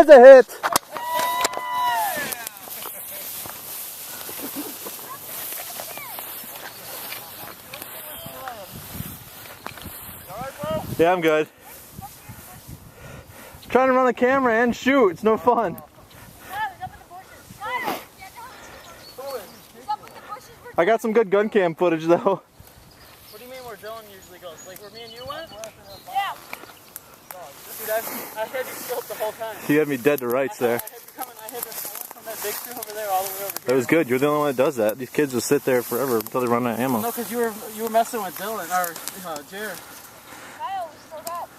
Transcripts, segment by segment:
There's a hit. Yeah, I'm good. I'm trying to run the camera and shoot. It's no fun. I got some good gun cam footage though. What do you mean where Dylan usually goes? Like where me and you went? Yeah. Dude, I had you scoped the whole time. You had me dead to rights there. I went from that big tree over there all the way over here. That was good. You're the only one that does that. These kids will sit there forever until they run out of ammo. No, because you were messing with Dylan or Jared. Kyle, we still got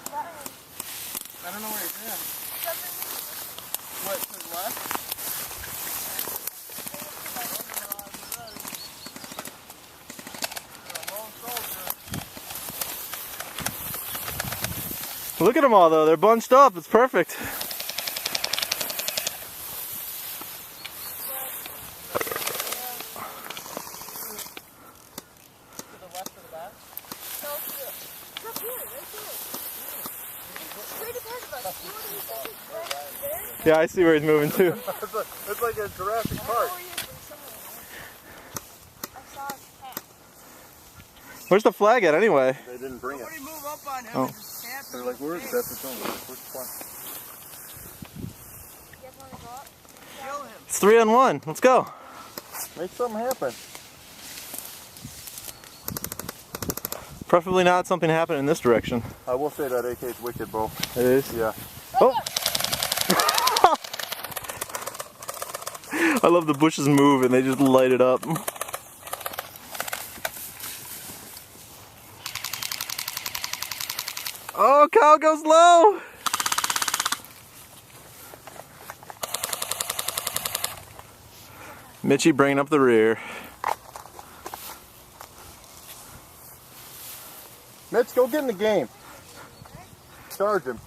I don't know where he's at. What, to the left? Look at them all though. They're bunched up. It's perfect. Yeah, I see where he's moving too. It's like a Jurassic Park. Where's the flag at anyway? They didn't bring it. Somebody move up on him. Oh. They're like, where is it? That's the film. Where's the flag? Kill him. It's 3-on-1. Let's go. Make something happen. Preferably not something happen in this direction. I will say that AK is wicked, bro. It is? Yeah. Oh! I love the bushes move and they just light it up. Oh, Kyle goes low! Mitchie bringing up the rear. Mitch, go get in the game. Charge him.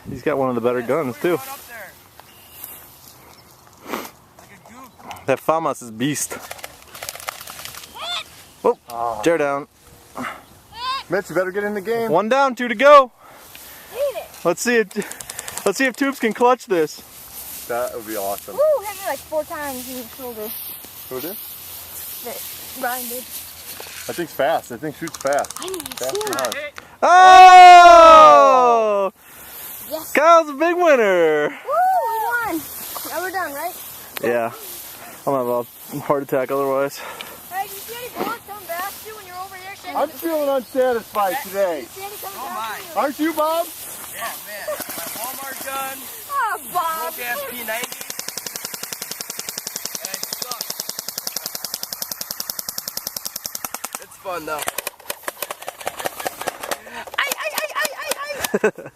He's got one of the better guns too. That FAMAS is beast. Oh, tear down. Mitch, you better get in the game. 1 down, 2 to go. Let's see if Tubes can clutch this. That would be awesome. Woo, hit me like 4 times in the shoulder. Who did? Brian did. I think's fast. I think shoots fast. I need to Fast see and hard. Oh! Yes. Kyle's a big winner. Woo, we won. Now we're done, right? Yeah. I'm gonna have a heart attack otherwise. Hey, do you see any bullets coming back to you when you're over here? I'm feeling unsatisfied today. Do you see any coming back to you? Aren't you, Bob? Yeah, man. My Walmart gun. Oh, Bob. Broke ass P90. And I suck. It's fun though. Ay, ay, ay, ay, ay, ay.